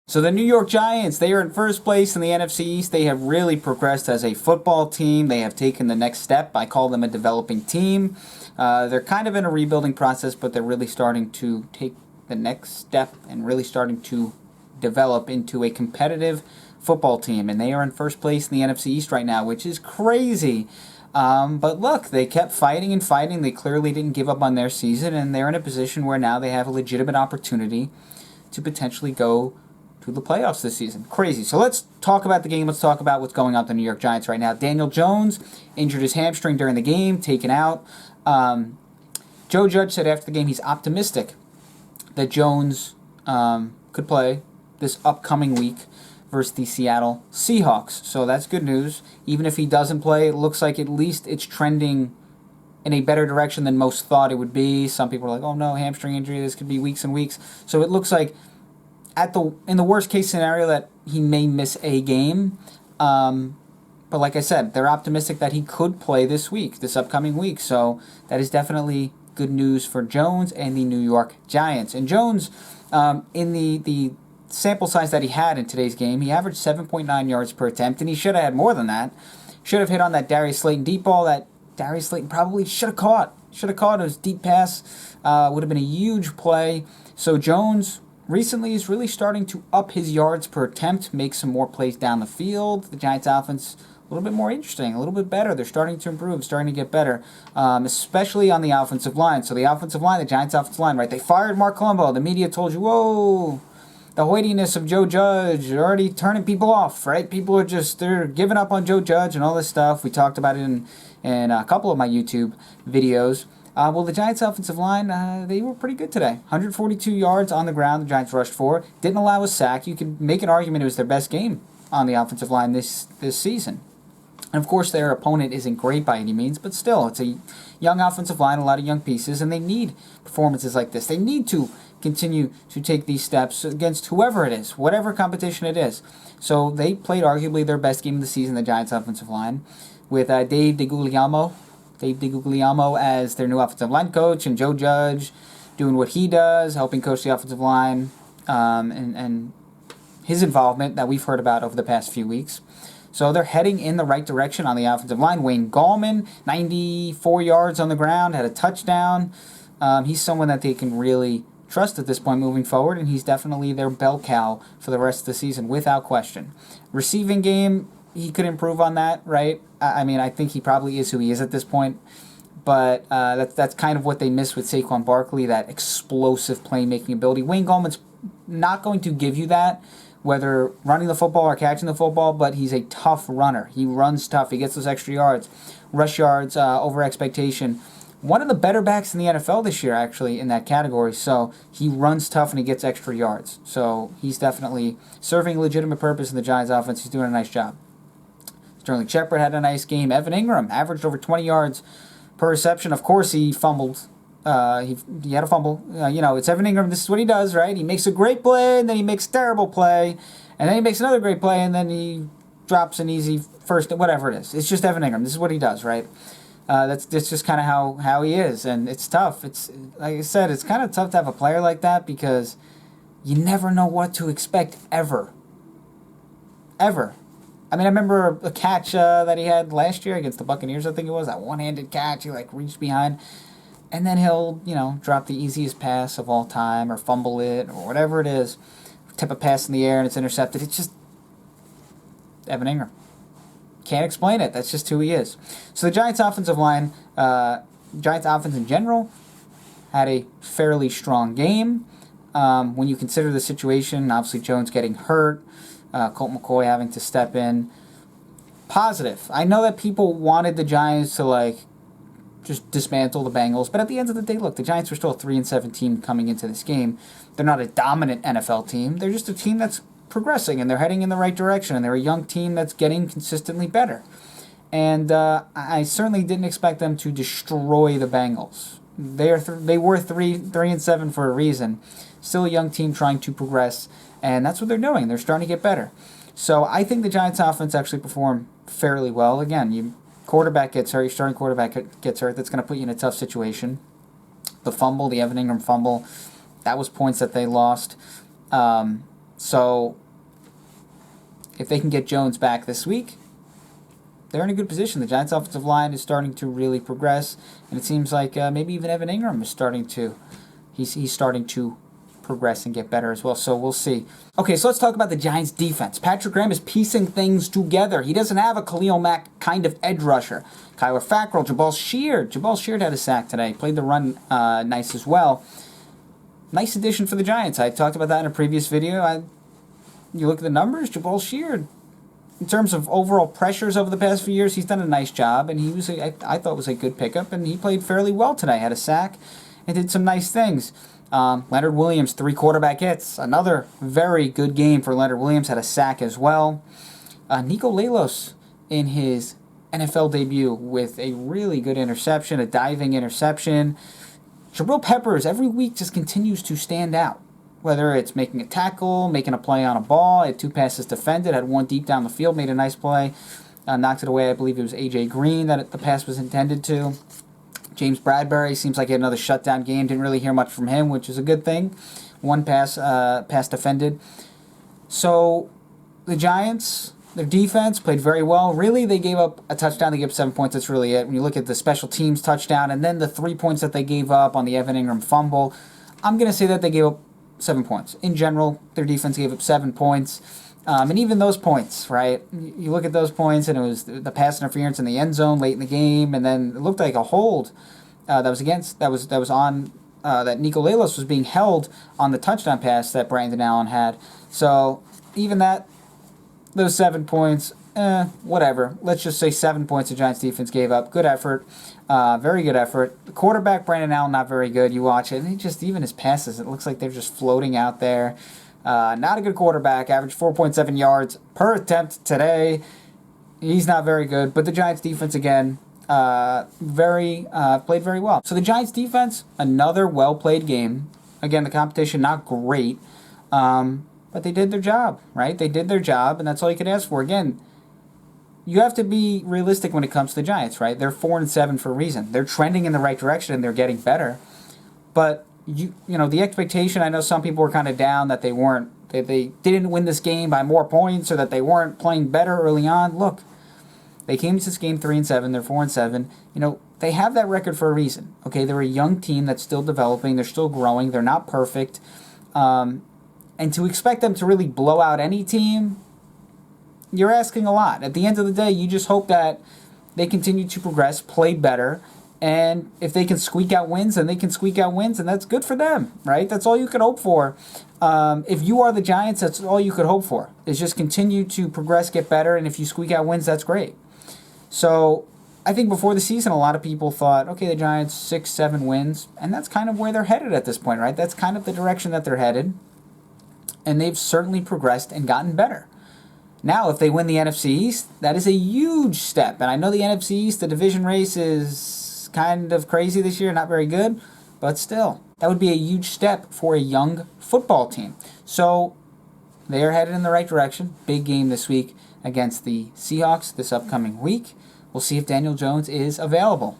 So the New York Giants, they are in first place in the NFC East. They have really progressed as a football team. They have taken the next step. I call them a developing team. They're kind of in a rebuilding process, but they're really starting to take the next step and really starting to develop into a competitive football team. And they are in first place in the NFC East right now, which is crazy. But look, they kept fighting and fighting. They clearly didn't give up on their season, and they're in a position where now they have a legitimate opportunity to potentially go to the playoffs this season. Crazy. So let's talk about the game. Let's talk about what's going on with the New York Giants right now. Daniel Jones injured his hamstring during the game, taken out. Joe Judge said after the game he's optimistic that Jones could play this upcoming week versus the Seattle Seahawks. So that's good news. Even if he doesn't play, it looks like at least it's trending in a better direction than most thought it would be. Some people are like, oh no, hamstring injury, this could be weeks and weeks. So it looks like in the worst case scenario that he may miss a game. But like I said, they're optimistic that he could play this upcoming week. So that is definitely good news for Jones and the New York Giants. And Jones, in the sample size that he had in today's game, he averaged 7.9 yards per attempt, and he should have had more than that. Should have hit on that Darius Slayton deep ball that Darius Slayton probably should have caught. It was deep pass. Would have been a huge play. So Jones recently is really starting to up his yards per attempt, make some more plays down the field. The Giants' offense a little bit more interesting, a little bit better. They're starting to improve, starting to get better, especially on the offensive line. So the offensive line, the Giants' offensive line, right? They fired Mark Colombo. The media told you, whoa, the hoitiness of Joe Judge already turning people off, right? People are they're giving up on Joe Judge and all this stuff. We talked about it in a couple of my YouTube videos. Well, the Giants' offensive line, they were pretty good today. 142 yards on the ground, the Giants rushed for. Didn't allow a sack. You could make an argument it was their best game on the offensive line this season. And, of course, their opponent isn't great by any means, but still, it's a young offensive line, a lot of young pieces, and they need performances like this. They need to continue to take these steps against whoever it is, whatever competition it is. So they played arguably their best game of the season, the Giants' offensive line, with Dave DeGuglielmo as their new offensive line coach, and Joe Judge doing what he does, helping coach the offensive line, and his involvement that we've heard about over the past few weeks. So they're heading in the right direction on the offensive line. Wayne Gallman, 94 yards on the ground, had a touchdown. He's someone that they can really trust at this point moving forward, and he's definitely their bell cow for the rest of the season, without question. Receiving game, he could improve on that, right? I mean, I think he probably is who he is at this point, but that's kind of what they miss with Saquon Barkley, that explosive playmaking ability. Wayne Gallman's not going to give you that, whether running the football or catching the football, but he's a tough runner. He runs tough. He gets those extra yards, rush yards over expectation. One of the better backs in the NFL this year, actually, in that category. So he runs tough and he gets extra yards. So he's definitely serving a legitimate purpose in the Giants' offense. He's doing a nice job. Sterling Shepard had a nice game. Evan Ingram averaged over 20 yards per reception. Of course, he fumbled. He had a fumble. It's Evan Ingram. This is what he does, right? He makes a great play, and then he makes a terrible play, and then he makes another great play, and then he drops an easy first, whatever it is. It's just Evan Ingram. This is what he does, right? That's just kind of how he is, and it's tough. It's, like I said, it's kind of tough to have a player like that because you never know what to expect ever. I mean, I remember a catch that he had last year against the Buccaneers, I think it was, that one-handed catch. He, reached behind. And then he'll, drop the easiest pass of all time or fumble it or whatever it is, tip a pass in the air and it's intercepted. It's just Evan Ingram. Can't explain it. That's just who he is. So the Giants' offensive line, Giants' offense in general, had a fairly strong game. When you consider the situation, obviously Jones getting hurt, Colt McCoy having to step in. Positive. I know that people wanted the Giants to, just dismantle the Bengals, but at the end of the day, look, the Giants were still a 3-7 team coming into this game. They're not a dominant NFL team. They're just a team that's progressing, and they're heading in the right direction, and they're a young team that's getting consistently better. And I certainly didn't expect them to destroy the Bengals. They were 3-7 for a reason. Still a young team trying to progress, and that's what they're doing. They're starting to get better. So I think the Giants' offense actually performed fairly well. Again, your quarterback gets hurt, your starting quarterback gets hurt. That's going to put you in a tough situation. The Evan Ingram fumble, that was points that they lost. So if they can get Jones back this week, they're in a good position. The Giants' offensive line is starting to really progress, and it seems like maybe even Evan Ingram is starting to he's starting to progress and get better as well. So we'll see. Okay, so let's talk about the Giants' defense. Patrick Graham is piecing things together. He doesn't have a Khalil Mack kind of edge rusher. Kyler Fackrell, Jabaal Sheard. Jabaal Sheard had a sack today. Played the run nice as well. Nice addition for the Giants. I talked about that in a previous video. You look at the numbers, Jabaal Sheard, in terms of overall pressures over the past few years, he's done a nice job, and he was I thought was a good pickup, and he played fairly well today. Had a sack and did some nice things. Leonard Williams, 3 quarterback hits. Another very good game for Leonard Williams. Had a sack as well. Nike Lalos in his NFL debut with a really good interception, a diving interception. Jabrill Peppers every week just continues to stand out. Whether it's making a tackle, making a play on a ball, had 2 passes defended, had 1 deep down the field, made a nice play, knocked it away. I believe it was A.J. Green that the pass was intended to. James Bradbury seems like he had another shutdown game. Didn't really hear much from him, which is a good thing. 1 pass defended. So the Giants, their defense played very well. Really, they gave up a touchdown. They gave up 7 points. That's really it. When you look at the special teams touchdown and then the 3 points that they gave up on the Evan Ingram fumble, I'm going to say that they gave up 7 points. In general, their defense gave up 7 points. And even those points, right? You look at those points, and it was the pass interference in the end zone late in the game, and then it looked like a hold that was on that Nike Lalos was being held on the touchdown pass that Brandon Allen had. So even those 7 points, whatever. Let's just say 7 points the Giants defense gave up. Good effort. Very good effort. The quarterback, Brandon Allen, not very good. You watch it, and even his passes, it looks like they're just floating out there. Not a good quarterback. Averaged 4.7 yards per attempt today. He's not very good. But the Giants defense, again, played very well. So the Giants defense, another well-played game. Again, the competition not great. But they did their job, right? They did their job, and that's all you could ask for. Again, you have to be realistic when it comes to the Giants, right? They're 4-7 for a reason. They're trending in the right direction, and they're getting better. But you know the expectation. I know some people were kind of down that they didn't win this game by more points, or that they weren't playing better early on. Look, they came to this game 3-7. They're 4-7. You know, they have that record for a reason. Okay, they're a young team that's still developing. They're still growing. They're not perfect. And to expect them to really blow out any team, you're asking a lot. At the end of the day, you just hope that they continue to progress, play better, and if they can squeak out wins, then they can squeak out wins, and that's good for them, right? That's all you can hope for. If you are the Giants, that's all you could hope for, is just continue to progress, get better, and if you squeak out wins, that's great. So I think before the season, a lot of people thought, okay, the Giants, 6-7 wins, and that's kind of where they're headed at this point, right? That's kind of the direction that they're headed, and they've certainly progressed and gotten better. Now, if they win the NFC East, that is a huge step. And I know the NFC East, the division race is kind of crazy this year, not very good, but still, that would be a huge step for a young football team. So they are headed in the right direction. Big game this week against the Seahawks this upcoming week. We'll see if Daniel Jones is available.